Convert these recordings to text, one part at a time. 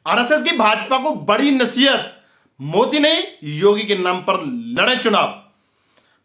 RSS की भाजपा को बड़ी नसीहत, मोदी ने योगी के नाम पर लड़े चुनाव।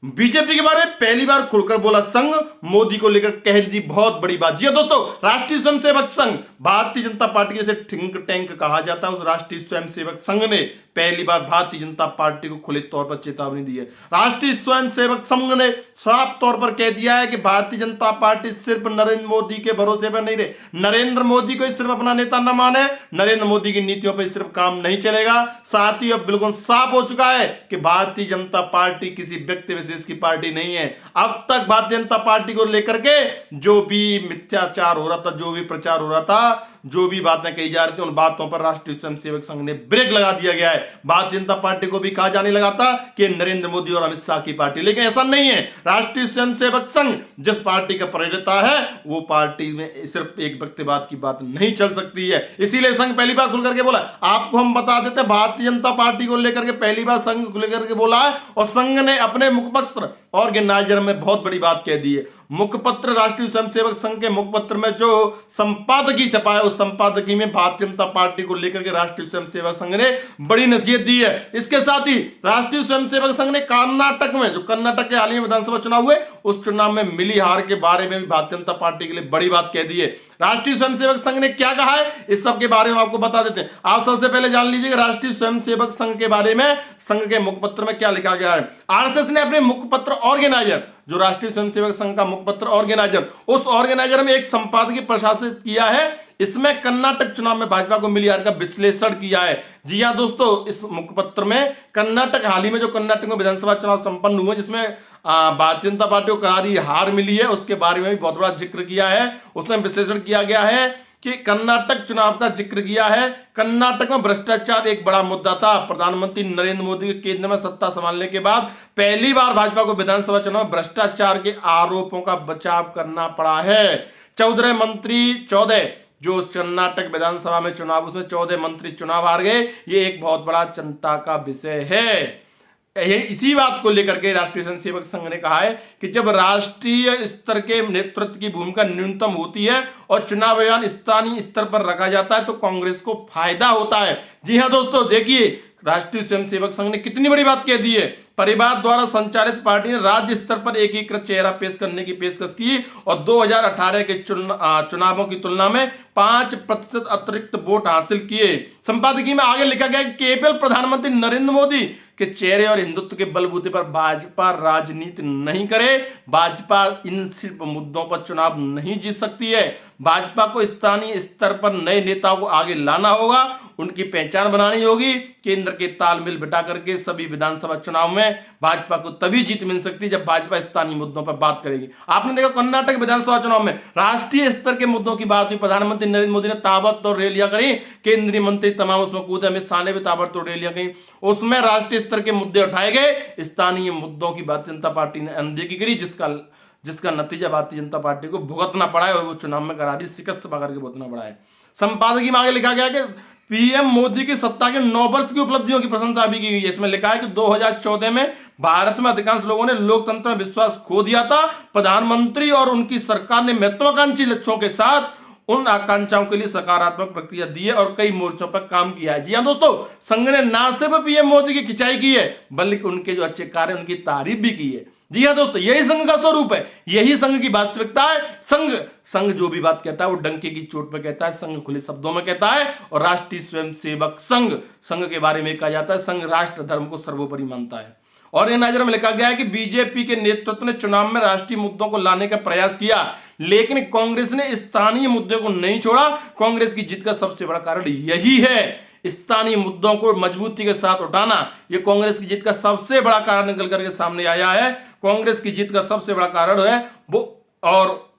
बीजेपी के बारे में पहली बार खुलकर बोला संघ, मोदी को लेकर कह दी बहुत बड़ी बात। जी दोस्तों, राष्ट्रीय स्वयंसेवक संघ, भारतीय जनता पार्टी के थिंक टैंक कहा जाता है, उस राष्ट्रीय स्वयंसेवक संघ ने पहली बार भारतीय जनता पार्टी को खुले तौर पर चेतावनी दी है। राष्ट्रीय स्वयंसेवक संघ ने साफ तौर पर कह दिया है कि भारतीय जनता पार्टी सिर्फ नरेंद्र मोदी के भरोसे पर नहीं रहे, नरेंद्र मोदी को सिर्फ अपना नेता न माने, नरेंद्र मोदी की नीतियों पर सिर्फ काम नहीं चलेगा। साथ ही अब बिल्कुल साफ हो चुका है कि भारतीय जनता पार्टी किसी व्यक्ति विशेष की पार्टी नहीं है। अब तक भारतीय जनता पार्टी को लेकर के जो भी मिथ्याचार हो रहा था, जो भी प्रचार हो रहा था, जो भी बातें कही जा रही थी, उन बातों पर राष्ट्रीय स्वयंसेवक संघ ने ब्रेक लगा दिया गया है। भारतीय जनता पार्टी को भी कहा जाने लगा था कि नरेंद्र मोदी और अमित शाह की पार्टी, लेकिन ऐसा नहीं है। राष्ट्रीय स्वयंसेवक संघ जिस पार्टी का प्रेरिता है, वो पार्टी में सिर्फ एक व्यक्तिवाद की बात नहीं चल सकती है। इसीलिए संघ पहली बार खुल करके बोला। आपको हम बता देते, भारतीय जनता पार्टी को लेकर के पहली बार संघ खुल करके बोला है, और संघ ने अपने मुखपत्र ऑर्गेनाइजर में बहुत बड़ी बात कह दी है। मुखपत्र, राष्ट्रीय स्वयंसेवक संघ के मुखपत्र में जो संपादकीय छपा है, उस संपादकीय में भारतीय जनता पार्टी को लेकर के राष्ट्रीय स्वयंसेवक संघ ने बड़ी नसीहत दी है। इसके साथ ही राष्ट्रीय स्वयंसेवक संघ ने कर्नाटक में, जो कर्नाटक के हाल ही में विधानसभा चुनाव हुए, उस चुनाव में मिली हार के बारे में भी भारतीय जनता पार्टी के लिए बड़ी बात कह दी है। राष्ट्रीय स्वयंसेवक संघ ने क्या कहा है, इस सब के बारे में आपको बता देते हैं। आप सबसे पहले जान लीजिए राष्ट्रीय स्वयंसेवक संघ के बारे में, संघ के मुखपत्र में क्या लिखा गया है। आरएसएस ने अपने मुखपत्र ऑर्गेनाइजर, जो राष्ट्रीय स्वयंसेवक संघ का मुखपत्र ऑर्गेनाइजर, उस ऑर्गेनाइजर में एक संपादकीय प्रकाशित किया है। इसमें कर्नाटक चुनाव में भाजपा को मिली हार का विश्लेषण किया है। जी हां दोस्तों, इस मुखपत्र में कर्नाटक, हाल ही में जो कर्नाटक में विधानसभा चुनाव संपन्न हुए, जिसमें भारतीय जनता पार्टी को करारी हार मिली है, उसके बारे में भी बहुत बड़ा जिक्र किया है। उसमें विश्लेषण किया गया है कि कर्नाटक चुनाव का जिक्र किया है। कर्नाटक में भ्रष्टाचार एक बड़ा मुद्दा था। प्रधानमंत्री नरेंद्र मोदी के केंद्र में सत्ता संभालने के बाद पहली बार भाजपा को विधानसभा चुनाव में भ्रष्टाचार के आरोपों का बचाव करना पड़ा है। 14 जो कर्नाटक विधानसभा में चुनाव, उसमें 14 मंत्री चुनाव हार गए। ये एक बहुत बड़ा चिंता का विषय है। इसी बात को लेकर के राष्ट्रीय स्वयंसेवक संघ ने कहा है कि जब राष्ट्रीय स्तर के नेतृत्व की भूमिका न्यूनतम होती है और चुनाव अभियान स्थानीय स्तर पर रखा जाता है, तो कांग्रेस को फायदा होता है। जी हां दोस्तों, देखिए राष्ट्रीय स्वयंसेवक संघ ने कितनी बड़ी बात कह दी है। परिवार द्वारा संचालित पार्टी ने राज्य स्तर पर एकीकृत चेहरा पेश करने की पेशकश की और 2018 के चुनावों की तुलना में 5% अतिरिक्त वोट हासिल किए। संपादकीय में आगे लिखा गया कि केवल प्रधानमंत्री नरेंद्र मोदी के चेहरे और हिंदुत्व के बलबूते पर भाजपा राजनीति नहीं करे। भाजपा इन सिर्फ मुद्दों पर चुनाव नहीं जीत सकती है। भाजपा को स्थानीय स्तर पर नए नेताओं को आगे लाना होगा, उनकी पहचान बनानी होगी। केंद्र के तालमेल बिठा करके सभी विधानसभा चुनाव में भाजपा को तभी जीत मिल सकती है जब भाजपा स्थानीय मुद्दों पर बात करेगी। आपने देखा कर्नाटक विधानसभा चुनाव में राष्ट्रीय स्तर के मुद्दों की बात हुई, प्रधानमंत्री नरेंद्र मोदी ने ताबड़तोड़ रैलियां करी, केंद्रीय मंत्री तमाम उसमें कूदे, अमित शाह ने भी ताबड़तोड़ रैलियां करी। उसमें राष्ट्रीय स्तर के मुद्दे उठाए गए, स्थानीय मुद्दों की भारतीय जनता पार्टी ने अनदेखी करी, जिसका नतीजा भारतीय जनता पार्टी को भुगतना पड़ा है और वो चुनाव में करारी शिकस्त पाकर के भुगतना पड़ा है। संपादकीय में आगे लिखा गया कि पीएम मोदी की सत्ता के 9 वर्ष की उपलब्धियों की प्रशंसा भी की गई है। इसमें लिखा है कि 2014 में भारत में अधिकांश लोगों ने लोकतंत्र में विश्वास खो दिया था। प्रधानमंत्री और उनकी सरकार ने महत्वाकांक्षी लक्ष्यों के साथ उन आकांक्षाओं के लिए सकारात्मक प्रक्रिया दी है और कई मोर्चों पर काम किया है। जी हां दोस्तों, संघ ने ना सिर्फ पीएम मोदी की खिंचाई की है, बल्कि उनके जो अच्छे कार्य, उनकी तारीफ भी की है। जी हां दोस्तों, यही संघ का स्वरूप है, यही संघ की वास्तविकता है। संघ जो भी बात कहता है वो डंके की चोट पर कहता है, संघ खुले शब्दों में कहता है। और राष्ट्रीय स्वयंसेवक संघ के बारे में कहा जाता है, संघ राष्ट्र धर्म को सर्वोपरि मानता है। और ऑर्गेनाइजर में लिखा गया है कि बीजेपी के नेतृत्व ने चुनाव में राष्ट्रीय मुद्दों को लाने का प्रयास किया, लेकिन कांग्रेस ने स्थानीय मुद्दे को नहीं छोड़ा। कांग्रेस की जीत का सबसे बड़ा कारण यही है, स्थानीय मुद्दों को मजबूती के साथ उठाना। यह कांग्रेस की जीत का सबसे बड़ा कारण निकल करके सामने आया है। कांग्रेस की जीत का सबसे बड़ा कारण है वो, और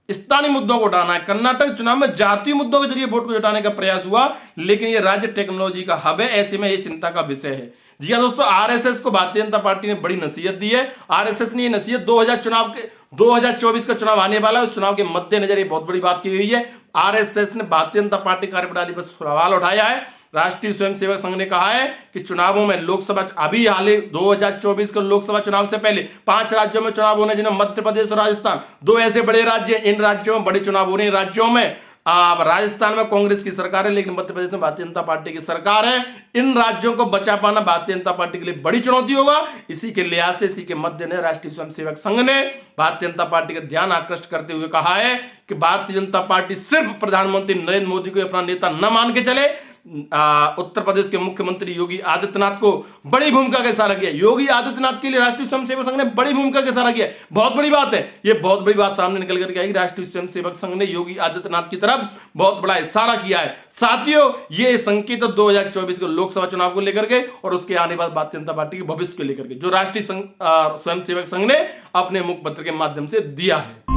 स्थानीय मुद्दों को उठाना है। कर्नाटक चुनाव में जातीय मुद्दों के जरिए वोट को जुटाने का प्रयास हुआ, लेकिन यह राज्य टेक्नोलॉजी का हब है, ऐसे में यह चिंता का विषय है। जी हां दोस्तों, आरएसएस को भारतीय जनता पार्टी ने बड़ी नसीहत दी है। आरएसएस ने यह नसीहत 2024 का चुनाव आने वाला है, उस चुनाव के मद्देनजर ये बहुत बड़ी बात की गई है। आरएसएस ने भारतीय जनता पार्टी कार्यप्रणाली पर सवाल उठाया है। राष्ट्रीय स्वयंसेवक संघ ने कहा है कि चुनावों में लोकसभा, अभी हाल ही 2024 के लोकसभा चुनाव से पहले 5 राज्यों में चुनाव होने, जिनमें मध्य प्रदेश और राजस्थान 2 ऐसे बड़े राज्य हैं। इन राज्यों में बड़े चुनाव हो रहे हैं। राज्यों में अब राजस्थान में कांग्रेस की सरकार है, लेकिन मध्य प्रदेश में भारतीय जनता पार्टी की सरकार है। इन राज्यों को बचा पाना भारतीय जनता पार्टी के लिए बड़ी चुनौती होगा। इसी के लिहाज से, इसी के मध्य ने राष्ट्रीय स्वयंसेवक संघ ने भारतीय जनता पार्टी का ध्यान आकृष्ट करते हुए कहा है कि भारतीय जनता पार्टी सिर्फ प्रधानमंत्री नरेंद्र मोदी को अपना नेता न मान के चले। उत्तर प्रदेश के मुख्यमंत्री योगी आदित्यनाथ को बड़ी भूमिका का इशारा किया। योगी आदित्यनाथ के लिए राष्ट्रीय स्वयंसेवक संघ ने बड़ी भूमिका का इशारा किया। बहुत बड़ी बात है, ये बहुत बड़ी बात सामने निकल करके आई। राष्ट्रीय स्वयंसेवक संघ ने योगी आदित्यनाथ की तरफ बहुत बड़ा इशारा किया है। साथियों, ये संकेत 2024 के लोकसभा चुनाव को लेकर के और उसके आने बाद भारतीय जनता पार्टी के भविष्य को लेकर के जो राष्ट्रीय स्वयंसेवक संघ ने अपने मुखपत्र के माध्यम से दिया है।